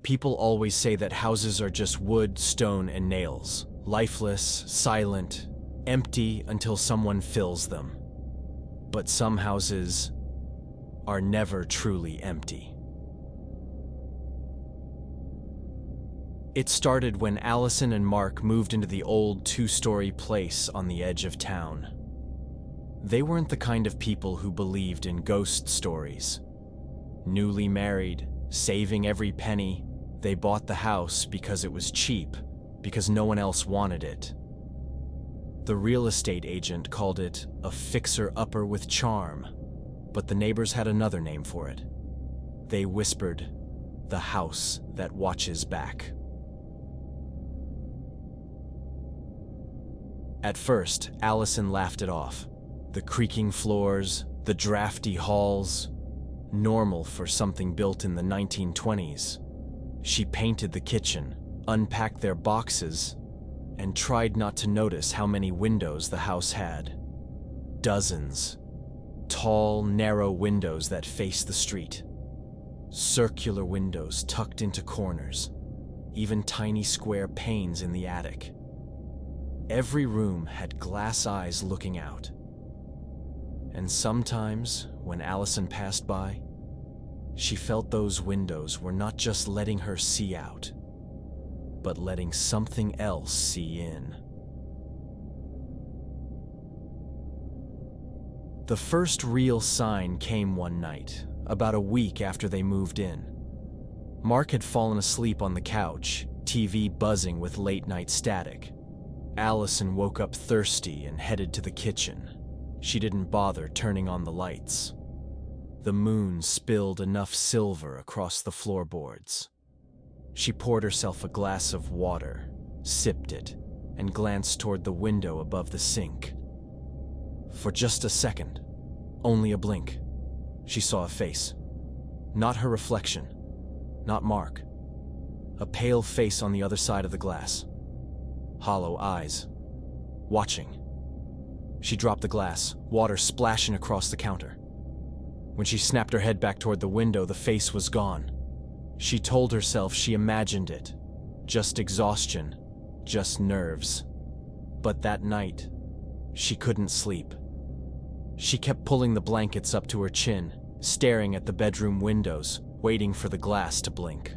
People always say that houses are just wood, stone, and nails, lifeless, silent, empty until someone fills them. But some houses are never truly empty. It started when Allison and Mark moved into the old two-story place on the edge of town. They weren't the kind of people who believed in ghost stories. Newly married, saving every penny, they bought the house because it was cheap, because no one else wanted it. The real estate agent called it a fixer-upper with charm, but the neighbors had another name for it. They whispered, "The house that watches back." At first, Allison laughed it off. The creaking floors, the drafty halls, normal for something built in the 1920s. She painted the kitchen, unpacked their boxes, and tried not to notice how many windows the house had. Dozens. Tall, narrow windows that faced the street. Circular windows tucked into corners. Even tiny square panes in the attic. Every room had glass eyes looking out. And sometimes, when Allison passed by, she felt those windows were not just letting her see out, but letting something else see in. The first real sign came one night, about a week after they moved in. Mark had fallen asleep on the couch, TV buzzing with late-night static. Allison woke up thirsty and headed to the kitchen. She didn't bother turning on the lights. The moon spilled enough silver across the floorboards. She poured herself a glass of water, sipped it, and glanced toward the window above the sink. For just a second, only a blink, she saw a face. Not her reflection, not Mark. A pale face on the other side of the glass. Hollow eyes. Watching. She dropped the glass, water splashing across the counter. When she snapped her head back toward the window, the face was gone. She told herself she imagined it. Just exhaustion. Just nerves. But that night, she couldn't sleep. She kept pulling the blankets up to her chin, staring at the bedroom windows, waiting for the glass to blink.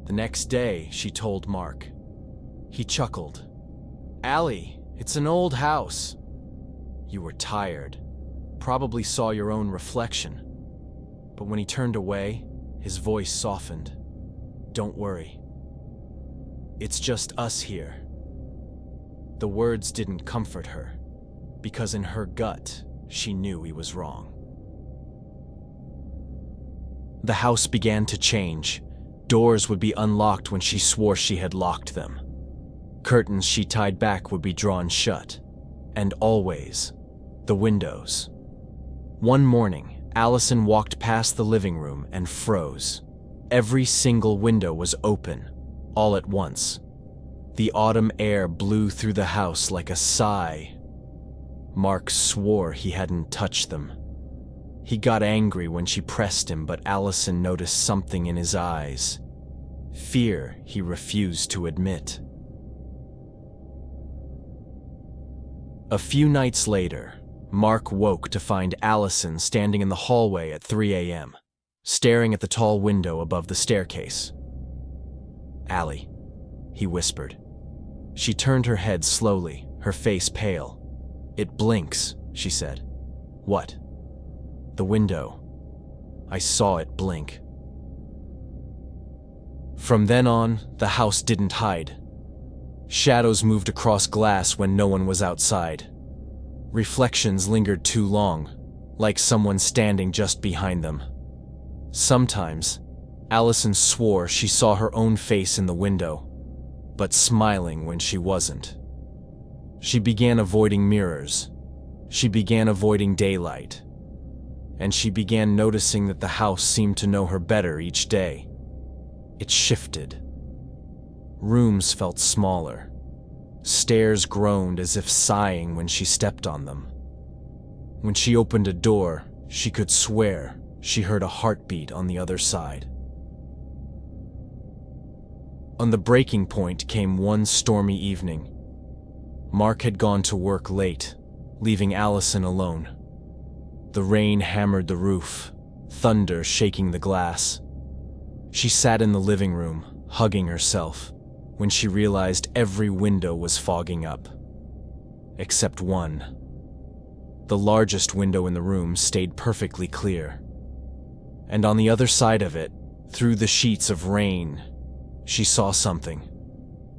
The next day, she told Mark. He chuckled. "Allie, it's an old house." "You were tired. Probably saw your own reflection." But when he turned away, his voice softened. "Don't worry. It's just us here." The words didn't comfort her, because in her gut, she knew he was wrong. The house began to change. Doors would be unlocked when she swore she had locked them. Curtains she tied back would be drawn shut. And always, the windows. One morning, Allison walked past the living room and froze. Every single window was open, all at once. The autumn air blew through the house like a sigh. Mark swore he hadn't touched them. He got angry when she pressed him, but Allison noticed something in his eyes. Fear he refused to admit. A few nights later, Mark woke to find Allison standing in the hallway at 3 a.m., staring at the tall window above the staircase. "Allie," he whispered. She turned her head slowly, her face pale. "It blinks," she said. "What?" "The window. I saw it blink." From then on, the house didn't hide. Shadows moved across glass when no one was outside. Reflections lingered too long, like someone standing just behind them. Sometimes, Allison swore she saw her own face in the window, but smiling when she wasn't. She began avoiding mirrors. She began avoiding daylight. And she began noticing that the house seemed to know her better each day. It shifted. Rooms felt smaller. Stairs groaned as if sighing when she stepped on them. When she opened a door, she could swear she heard a heartbeat on the other side. On the breaking point came one stormy evening. Mark had gone to work late, leaving Allison alone. The rain hammered the roof, thunder shaking the glass. She sat in the living room, hugging herself, when she realized every window was fogging up. Except one. The largest window in the room stayed perfectly clear. And on the other side of it, through the sheets of rain, she saw something.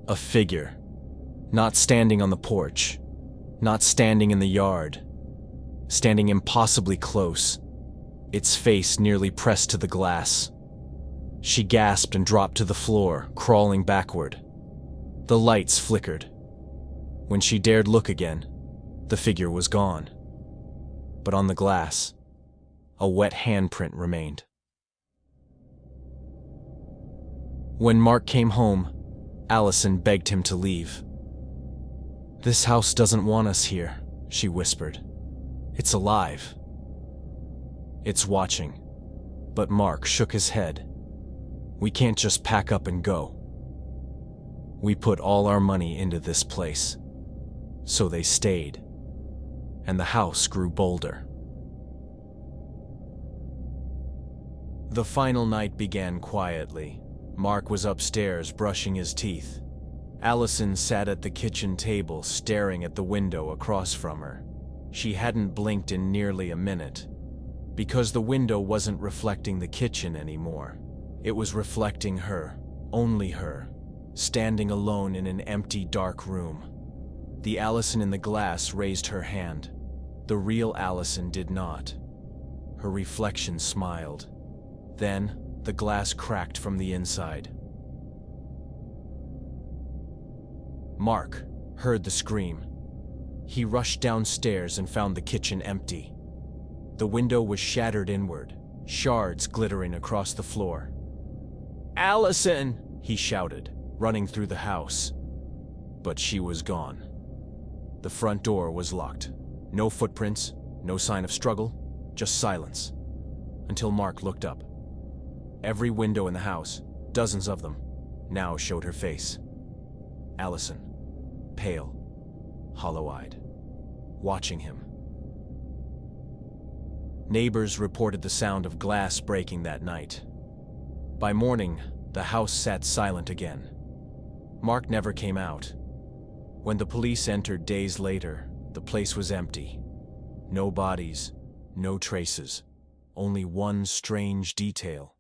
A figure. Not standing on the porch. Not standing in the yard. Standing impossibly close. Its face nearly pressed to the glass. She gasped and dropped to the floor, crawling backward. The lights flickered. When she dared look again, the figure was gone. But on the glass, a wet handprint remained. When Mark came home, Allison begged him to leave. "This house doesn't want us here," she whispered. "It's alive. It's watching." But Mark shook his head. "We can't just pack up and go. We put all our money into this place." So they stayed, and the house grew bolder. The final night began quietly. Mark was upstairs brushing his teeth. Allison sat at the kitchen table staring at the window across from her. She hadn't blinked in nearly a minute, because the window wasn't reflecting the kitchen anymore. It was reflecting her, only her, standing alone in an empty, dark room. The Allison in the glass raised her hand. The real Allison did not. Her reflection smiled. Then, the glass cracked from the inside. Mark heard the scream. He rushed downstairs and found the kitchen empty. The window was shattered inward, shards glittering across the floor. "Allison!" he shouted, running through the house. But she was gone. The front door was locked. No footprints, no sign of struggle, just silence. Until Mark looked up. Every window in the house, dozens of them, now showed her face. Allison, pale, hollow-eyed, watching him. Neighbors reported the sound of glass breaking that night. By morning, the house sat silent again. Mark never came out. When the police entered days later, the place was empty. No bodies, no traces, only one strange detail.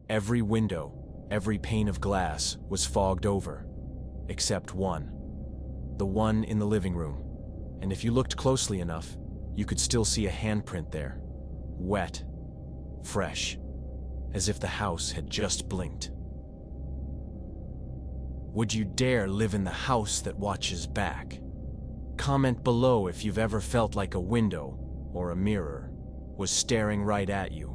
Every window, every pane of glass was fogged over, except one. The one in the living room. And if you looked closely enough, you could still see a handprint there. Wet, fresh, as if the house had just blinked. Would you dare live in the house that watches back? Comment below if you've ever felt like a window, or a mirror, was staring right at you.